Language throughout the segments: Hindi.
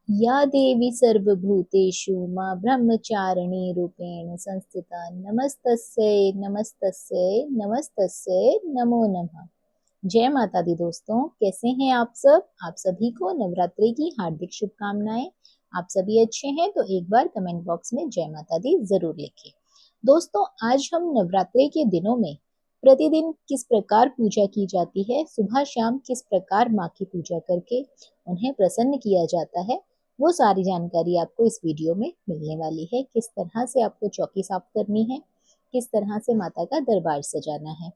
या देवी सर्वभूतेषु मां ब्रह्मचारिणी रूपेण संस्थिता नमस्तस्यै नमस्तस्यै नमस्तस्यै नमो नमः। जय माता दी दोस्तों, कैसे हैं आप सब? आप सभी को नवरात्रि की हार्दिक शुभकामनाएं। आप सभी अच्छे हैं तो एक बार कमेंट बॉक्स में जय माता दी जरूर लिखें। दोस्तों, आज हम नवरात्रि के दिनों में प्रतिदिन किस प्रकार पूजा की जाती है, सुबह शाम किस प्रकार माँ की पूजा करके उन्हें प्रसन्न किया जाता है, वो सारी जानकारी आपको इस वीडियो में मिलने वाली है। किस तरह से आपको चौकी साफ करनी है, किस तरह से माता का दरबार सजाना है।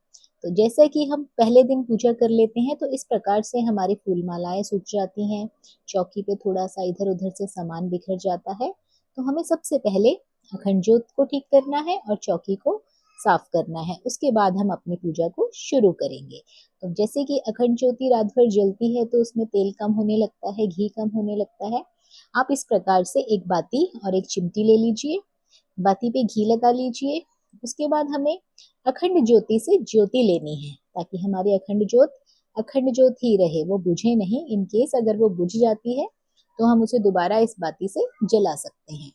तो जैसे कि हम पहले दिन पूजा कर लेते हैं तो इस प्रकार से हमारी फूल मालाएं सूख जाती हैं, चौकी पे थोड़ा सा इधर उधर से सामान बिखर जाता है। तो हमें सबसे पहले अखंड ज्योत को ठीक करना है और चौकी को साफ करना है। उसके बाद हम अपनी पूजा को शुरू करेंगे। तो जैसे कि अखंड ज्योति रात भर जलती है तो उसमें तेल कम होने लगता है, घी कम होने लगता है। आप इस प्रकार से एक बाती और एक चिमटी ले लीजिए, बाती पे घी लगा लीजिए। उसके बाद हमें अखंड ज्योति से ज्योति लेनी है ताकि हमारी अखंड ज्योत ही रहे, वो बुझे नहीं। इन केस अगर वो बुझ जाती है तो हम उसे दोबारा इस बाती से जला सकते हैं।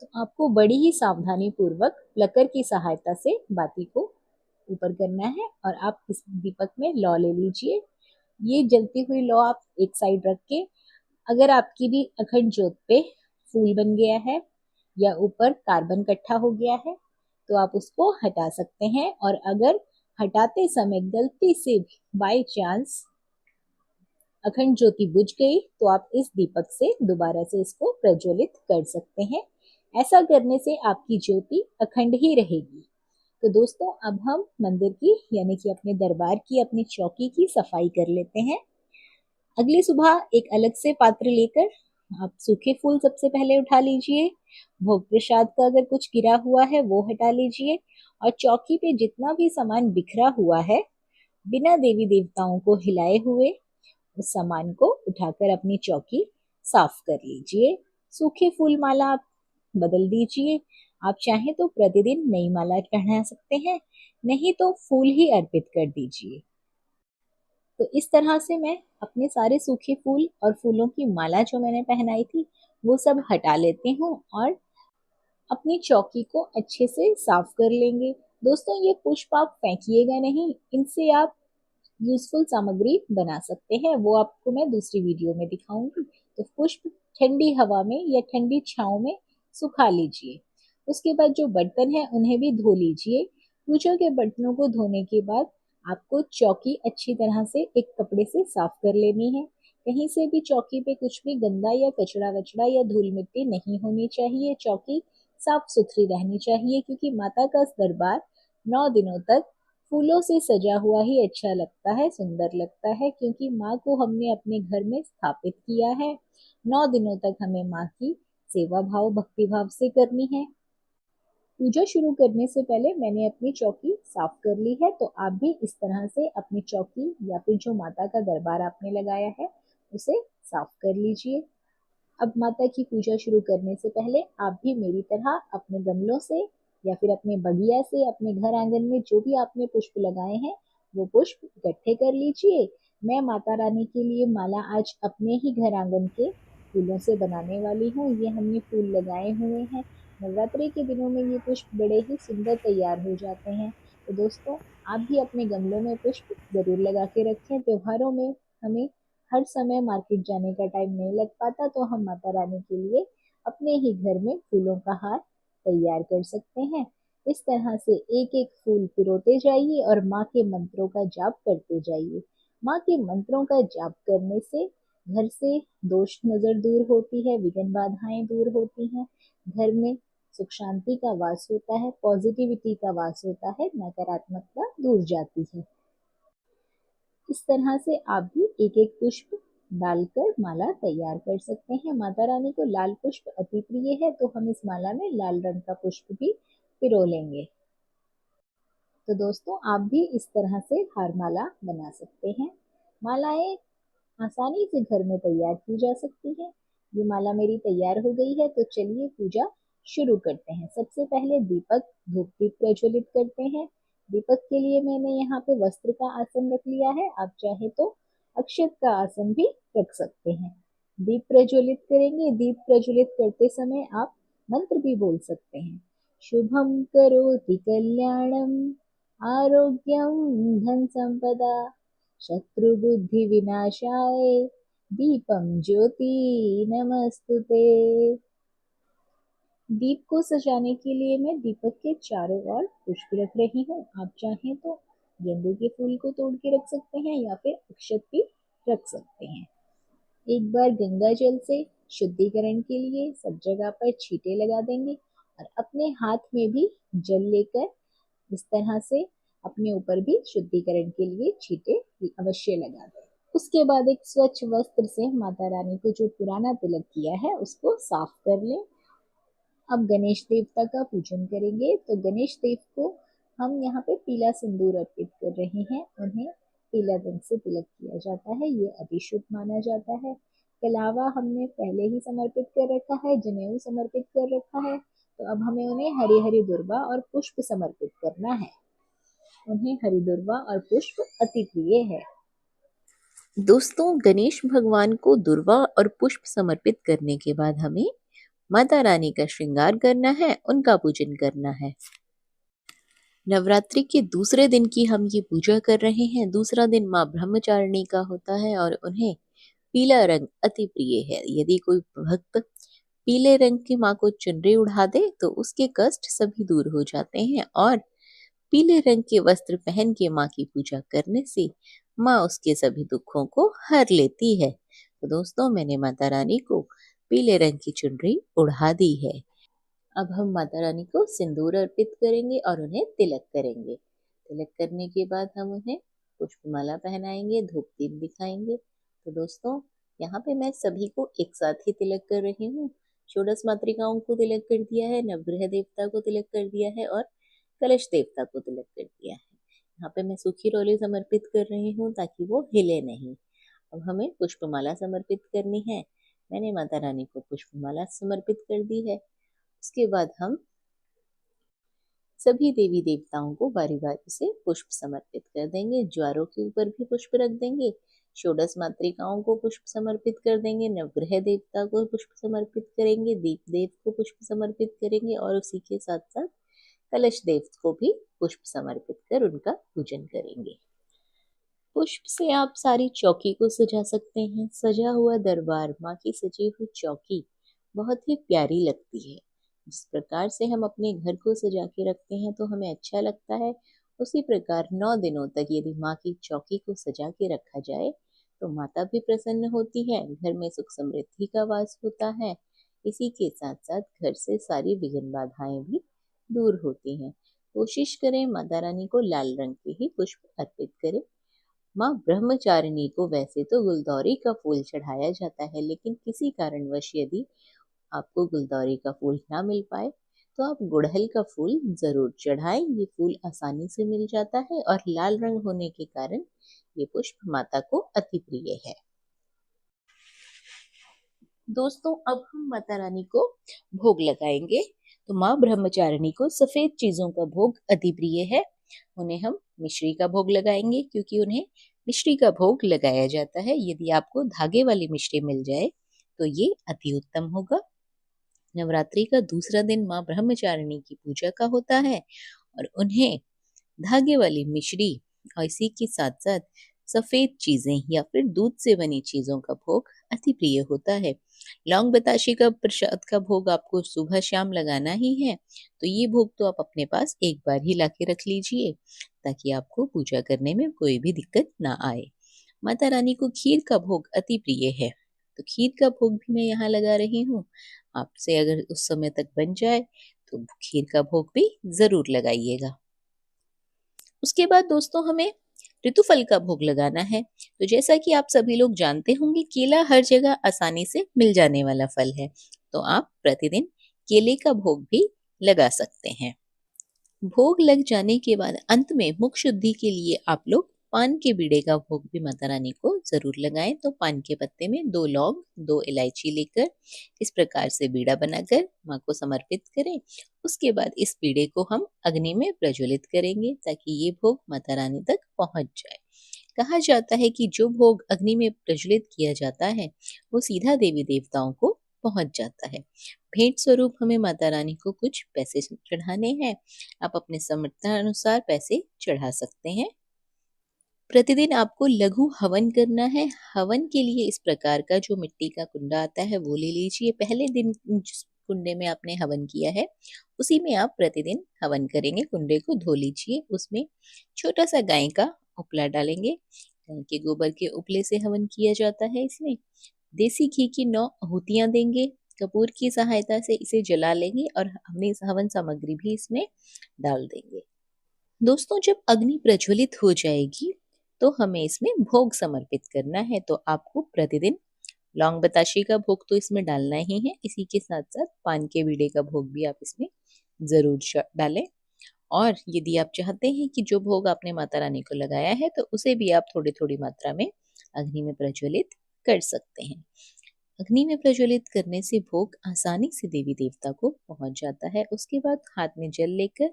तो आपको बड़ी ही सावधानी पूर्वक प्लकर की सहायता से बाती को ऊपर करना है और आप इस दीपक में लौ ले लीजिए। ये जलती हुई लौ आप एक साइड रख के, अगर आपकी भी अखंड ज्योत पे फूल बन गया है या ऊपर कार्बन इकट्ठा हो गया है तो आप उसको हटा सकते हैं। और अगर हटाते समय गलती से भी बाय चांस अखंड ज्योति बुझ गई तो आप इस दीपक से दोबारा से इसको प्रज्वलित कर सकते हैं। ऐसा करने से आपकी ज्योति अखंड ही रहेगी। तो दोस्तों, अब हम मंदिर की यानी कि अपने दरबार की, अपनी चौकी की सफाई कर लेते हैं। अगली सुबह एक अलग से पात्र लेकर आप सूखे फूल सबसे पहले उठा लीजिए। भोग प्रसाद का अगर कुछ गिरा हुआ है वो हटा लीजिए और चौकी पे जितना भी सामान बिखरा हुआ है, बिना देवी देवताओं को हिलाए हुए उस सामान को उठाकर अपनी चौकी साफ कर लीजिए। सूखे फूल माला आप बदल दीजिए। आप चाहें तो प्रतिदिन नई माला चढ़ा सकते हैं, नहीं तो फूल ही अर्पित कर दीजिए। तो इस तरह से मैं अपने सारे सूखे फूल और फूलों की माला जो मैंने पहनाई थी वो सब हटा लेती हूँ और अपनी चौकी को अच्छे से साफ कर लेंगे। दोस्तों, ये पुष्प आप फेंकिएगा नहीं, इनसे आप यूजफुल सामग्री बना सकते हैं। वो आपको मैं दूसरी वीडियो में दिखाऊंगी। तो पुष्प ठंडी हवा में या ठंडी छांव में सुखा लीजिए। उसके बाद जो बर्तन है उन्हें भी धो लीजिए। पूजा के बर्तनों को धोने के बाद आपको चौकी अच्छी तरह से एक कपड़े से साफ कर लेनी है। कहीं से भी चौकी पे कुछ भी गंदा या कचड़ा वचड़ा या धूल मिट्टी नहीं होनी चाहिए। चौकी साफ सुथरी रहनी चाहिए क्योंकि माता का दरबार 9 दिनों तक फूलों से सजा हुआ ही अच्छा लगता है, सुंदर लगता है, क्योंकि माँ को हमने अपने घर में स्थापित किया है। 9 दिनों तक हमें माँ की सेवा भाव भक्ति भाव से करनी है। पूजा शुरू करने से पहले मैंने अपनी चौकी साफ कर ली है, तो आप भी इस तरह से अपनी चौकी या फिर जो माता का दरबार आपने लगाया है उसे साफ कर लीजिए। अब माता की पूजा शुरू करने से पहले आप भी मेरी तरह अपने गमलों से या फिर अपने बगिया से, अपने घर आंगन में जो भी आपने पुष्प लगाए हैं वो पुष्प इकट्ठे कर लीजिए। मैं माता रानी के लिए माला आज अपने ही घर आंगन के फूलों से बनाने वाली हूँ। ये हमने फूल लगाए हुए हैं। नवरात्रि के दिनों में ये पुष्प बड़े ही सुंदर तैयार हो जाते हैं। तो दोस्तों, आप भी अपने गमलों में पुष्प जरूर लगा के रखें। त्योहारों में हमें हर समय मार्केट जाने का टाइम नहीं लग पाता तो हम माता रानी के लिए अपने ही घर में फूलों का हार तैयार कर सकते हैं। इस तरह से एक एक फूल पिरोते जाइए और माँ के मंत्रों का जाप करते जाइए। माँ के मंत्रों का जाप करने से घर से दोष नजर दूर होती है, विघ्न बाधाएं दूर होती हैं, घर में सुख शांति का वास होता है, पॉजिटिविटी का वास होता है, नकारात्मकता दूर जाती है। इस तरह से आप भी एक एक पुष्प डालकर माला तैयार कर सकते हैं। माता रानी को लाल पुष्प अति प्रिय है तो हम इस माला में लाल रंग का पुष्प भी पिरो लेंगे। तो दोस्तों, आप भी इस तरह से हार माला बना सकते हैं। मालाएं आसानी से घर में तैयार की जा सकती है। ये माला मेरी तैयार हो गई है तो चलिए पूजा शुरू करते हैं। सबसे पहले दीपक धूप दीप प्रज्वलित करते हैं। दीपक के लिए मैंने यहाँ पे वस्त्र का आसन रख लिया है। आप चाहे तो अक्षत का आसन भी रख सकते हैं। दीप प्रज्वलित करेंगे। दीप प्रज्वलित करते समय आप मंत्र भी बोल सकते हैं। शुभम करोति कल्याणम आरोग्यम धन संपदा शत्रु बुद्धि विनाशाय दीपम ज्योति नमस्तुते। दीप को सजाने के लिए मैं दीपक के चारों ओर पुष्प रख रही हूँ। आप चाहें तो गेंदे के फूल को तोड़ के रख सकते हैं या फिर अक्षत भी रख सकते हैं। एक बार गंगा जल से शुद्धिकरण के लिए सब जगह पर छींटे लगा देंगे और अपने हाथ में भी जल लेकर इस तरह से अपने ऊपर भी शुद्धिकरण के लिए छींटे अवश्य लगा दें। उसके बाद एक स्वच्छ वस्त्र से माता रानी को जो पुराना तिलक किया है उसको साफ कर लें। अब गणेश देवता का पूजन करेंगे। तो गणेश देव को हम यहाँ पे पीला सिंदूर अर्पित कर रहे हैं। उन्हें पीला रंग से तिलक किया जाता है, ये अति शुभ माना जाता है। कलावा हमने पहले ही समर्पित कर रखा है, जनेऊ समर्पित कर रखा है, तो अब हमें उन्हें हरी हरी दुर्वा और पुष्प समर्पित करना है। उन्हें हरी दुर्वा और पुष्प अति प्रिय है। दोस्तों, गणेश भगवान को दुर्वा और पुष्प समर्पित करने के बाद हमें माता रानी का श्रृंगार करना है, उनका पूजन करना है। नवरात्रि के दूसरे दिन की हम ये पूजा कर रहे हैं। दूसरा दिन माँ ब्रह्मचारिणी का होता है और उन्हें पीला रंग अति प्रिय है। यदि कोई भक्त पीले रंग की माँ को चुनरी उड़ा दे तो उसके कष्ट सभी दूर हो जाते हैं और पीले रंग के वस्त्र पहन के माँ की पूजा करने से माँ उसके सभी दुखों को हर लेती है। तो दोस्तों, मैंने माता रानी को पीले रंग की चुनरी उड़ा दी है। अब हम माता रानी को सिंदूर अर्पित करेंगे और उन्हें तिलक करेंगे। तिलक करने के बाद हम उन्हें पुष्पमाला पहनाएंगे, धूप दीप दिखाएंगे। तो दोस्तों, यहाँ पे मैं सभी को एक साथ ही तिलक कर रही हूँ। षोडश मातृकाओं को तिलक कर दिया है, नवग्रह देवता को तिलक कर दिया है और कलश देवता को तिलक कर दिया है। यहाँ पे मैं सूखी रोली समर्पित कर रही हूँ ताकि वो हिले नहीं। अब हमें पुष्पमाला समर्पित करनी है। मैंने माता रानी को पुष्पमाला समर्पित कर दी है। उसके बाद हम सभी देवी देवताओं को बारी बारी से पुष्प समर्पित कर देंगे। ज्वारों के ऊपर भी पुष्प रख देंगे, षोडश मातृकाओं को पुष्प समर्पित कर देंगे, नवग्रह देवता को पुष्प समर्पित करेंगे, दीप देव को पुष्प समर्पित करेंगे और उसी के साथ साथ कलश देव को भी पुष्प समर्पित कर उनका पूजन करेंगे। पुष्प से आप सारी चौकी को सजा सकते हैं। सजा हुआ दरबार, माँ की सजी हुई चौकी बहुत ही प्यारी लगती है। जिस प्रकार से हम अपने घर को सजा के रखते हैं तो हमें अच्छा लगता है, उसी प्रकार 9 दिनों तक यदि माँ की चौकी को सजा के रखा जाए तो माता भी प्रसन्न होती है, घर में सुख समृद्धि का वास होता है। इसी के साथ साथ घर से सारी विघ्न बाधाएं भी दूर होती हैं। कोशिश करें माता रानी को लाल रंग के ही पुष्प अर्पित करें। माँ ब्रह्मचारिणी को वैसे तो गुलदौरी का फूल चढ़ाया जाता है, लेकिन किसी कारणवश यदि आपको गुलदौरी का फूल ना मिल पाए तो आप गुड़हल का फूल जरूर चढ़ाएं। ये फूल आसानी से मिल जाता है और लाल रंग होने के कारण ये पुष्प माता को अति प्रिय है। दोस्तों, अब हम माता रानी को भोग लगाएंगे। तो माँ ब्रह्मचारिणी को सफेद चीजों का भोग अति प्रिय है। उन्हें हम मिश्री का भोग लगाएंगे क्योंकि उन्हें मिश्री का भोग लगाया जाता है। यदि आपको धागे वाली मिश्री मिल जाए तो ये अति उत्तम होगा। नवरात्रि का दूसरा दिन माँ ब्रह्मचारिणी की पूजा का होता है और उन्हें धागे वाली मिश्री और इसी के साथ साथ सफेद चीजें या फिर दूध से बनी चीजों का भोग अति प्रिय होता है। लौंग बताशे का प्रसाद का भोग आपको सुबह शाम लगाना ही है, तो ये भोग तो आप अपने पास एक बार ही लाके रख लीजिए ताकि आपको पूजा करने में कोई भी दिक्कत ना आए। माता रानी को खीर का भोग अति प्रिय है, तो खीर का भोग भी मैं यहाँ लगा रही हूँ। आपसे अगर उस समय तक बन जाए तो खीर का भोग भी जरूर लगाइएगा। उसके बाद दोस्तों, हमें ऋतुफल का भोग लगाना है। तो जैसा कि आप सभी लोग जानते होंगे, केला हर जगह आसानी से मिल जाने वाला फल है, तो आप प्रतिदिन केले का भोग भी लगा सकते हैं। भोग लग जाने के बाद अंत में मुख शुद्धि के लिए आप लोग पान के बीड़े का भोग भी माता रानी को जरूर लगाएं। तो पान के पत्ते में 2 लौंग 2 इलायची लेकर इस प्रकार से बीड़ा बनाकर माँ को समर्पित करें। उसके बाद इस बीड़े को हम अग्नि में प्रज्वलित करेंगे ताकि ये भोग माता रानी तक पहुंच जाए। कहा जाता है कि जो भोग अग्नि में प्रज्वलित किया जाता है वो सीधा देवी देवताओं को पहुंच जाता है। भेंट स्वरूप हमें माता रानी को कुछ पैसे चढ़ाने हैं। आप अपने सामर्थ्यानुसार पैसे चढ़ा सकते हैं। प्रतिदिन आपको लघु हवन करना है। हवन के लिए इस प्रकार का जो मिट्टी का कुंडा आता है वो ले लीजिए। पहले दिन जिस कुंडे में आपने हवन किया है उसी में आप प्रतिदिन हवन करेंगे। कुंडे को धो लीजिए। उसमें छोटा सा गाय का उपला डालेंगे। गाय के गोबर के उपले से हवन किया जाता है। इसमें देसी घी की 9 आहुतियां देंगे। कपूर की सहायता से इसे जला लेंगे और हमने हवन सामग्री भी इसमें डाल देंगे। दोस्तों, जब अग्नि प्रज्वलित हो जाएगी तो हमें इसमें भोग समर्पित करना है। तो आपको प्रतिदिन लौंग बताशे का भोग तो इसमें डालना ही है। इसी के साथ साथ पान के बीड़े का भोग भी आप इसमें जरूर डालें। और यदि आप चाहते हैं कि जो भोग आपने माता रानी को लगाया है तो उसे भी आप थोड़ी थोड़ी मात्रा में अग्नि में प्रज्वलित कर सकते हैं। अग्नि में प्रज्वलित करने से भोग आसानी से देवी देवता को पहुंच जाता है। उसके बाद हाथ में जल लेकर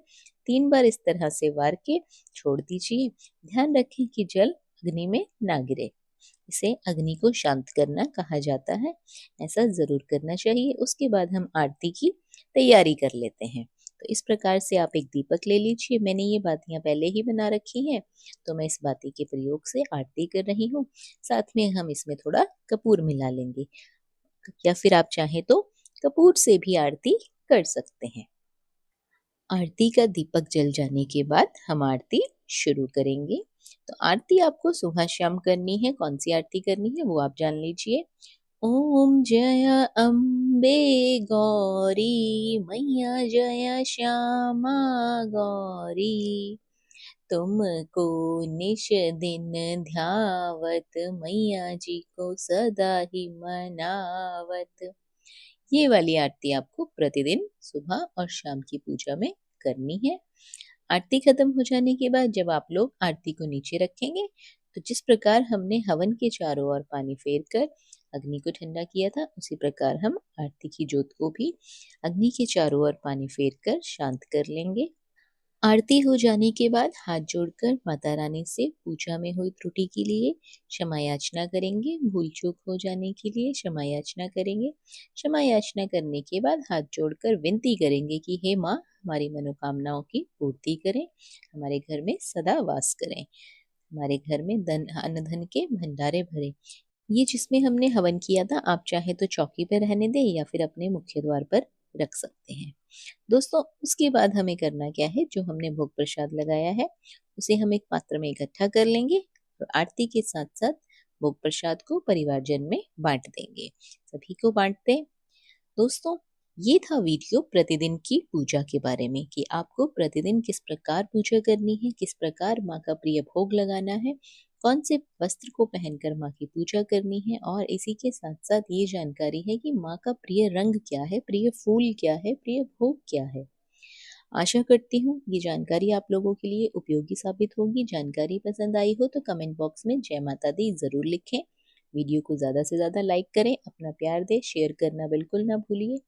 3 बार इस तरह से वार के छोड़ दीजिए। ध्यान रखें कि जल अग्नि में ना गिरे। इसे अग्नि को शांत करना कहा जाता है। ऐसा जरूर करना चाहिए। उसके बाद हम आरती की तैयारी कर लेते हैं। तो इस प्रकार से आप एक दीपक ले लीजिए। मैंने ये बातियां पहले ही बना रखी हैं तो मैं इस बाती के प्रयोग से आरती कर रही हूँ। साथ में हम इसमें थोड़ा कपूर मिला लेंगे या फिर आप चाहें तो कपूर से भी आरती कर सकते हैं। आरती का दीपक जल जाने के बाद हम आरती शुरू करेंगे। तो आरती आपको सुबह शाम करनी है। कौन सी आरती करनी है वो आप जान लीजिए। ओम जय अम्बे गौरी मैया जय श्यामा गौरी, तुमको निश दिन ध्यावत मैया जी को सदा ही मनावत। ये वाली आरती आपको प्रतिदिन सुबह और शाम की पूजा में करनी है। आरती खत्म हो जाने के बाद जब आप लोग आरती को नीचे रखेंगे तो जिस प्रकार हमने हवन के चारों ओर पानी फेर कर अग्नि को ठंडा किया था उसी प्रकार हम आरती की जोत को भी अग्नि के चारों ओर पानी फेर कर शांत कर लेंगे। आरती हो जाने के बाद हाथ जोड़कर माता रानी से पूजा में हुई त्रुटि के लिए क्षमा याचना करेंगे। भूल चूक हो जाने के लिए क्षमा याचना करेंगे। क्षमा याचना करने के बाद हाथ जोड़कर विनती करेंगे कि हे माँ, हमारी मनोकामनाओं की पूर्ति करें, हमारे घर में सदा वास करें, हमारे घर में अन्न धन के भंडारे भरे। ये जिसमें हमने हवन किया था आप चाहे तो चौकी पर रहने दें या फिर अपने मुख्य द्वार पर रख सकते हैं। दोस्तों, उसके बाद हमें करना क्या है, जो हमने भोग प्रसाद लगाया है उसे हम एक पात्र में इकट्ठा कर लेंगे और आरती के साथ साथ भोग प्रसाद को परिवारजन में बांट देंगे। सभी को बांटते हैं। दोस्तों, ये था वीडियो प्रतिदिन की पूजा के बारे में कि आपको प्रतिदिन किस प्रकार पूजा करनी है, किस प्रकार माँ का प्रिय भोग लगाना है, कौन से वस्त्र को पहनकर माँ की पूजा करनी है और इसी के साथ साथ ये जानकारी है कि माँ का प्रिय रंग क्या है, प्रिय फूल क्या है, प्रिय भोग क्या है। आशा करती हूँ ये जानकारी आप लोगों के लिए उपयोगी साबित होगी। जानकारी पसंद आई हो तो कमेंट बॉक्स में जय माता दी जरूर लिखें। वीडियो को ज़्यादा से ज़्यादा लाइक करें, अपना प्यार दें, शेयर करना बिल्कुल ना भूलिए।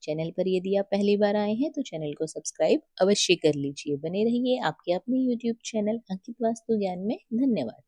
चैनल पर यदि आप पहली बार आए हैं तो चैनल को सब्सक्राइब अवश्य कर लीजिए। बने रहिए आपके अपने यूट्यूब चैनल अंकित वास्तु ज्ञान में। धन्यवाद।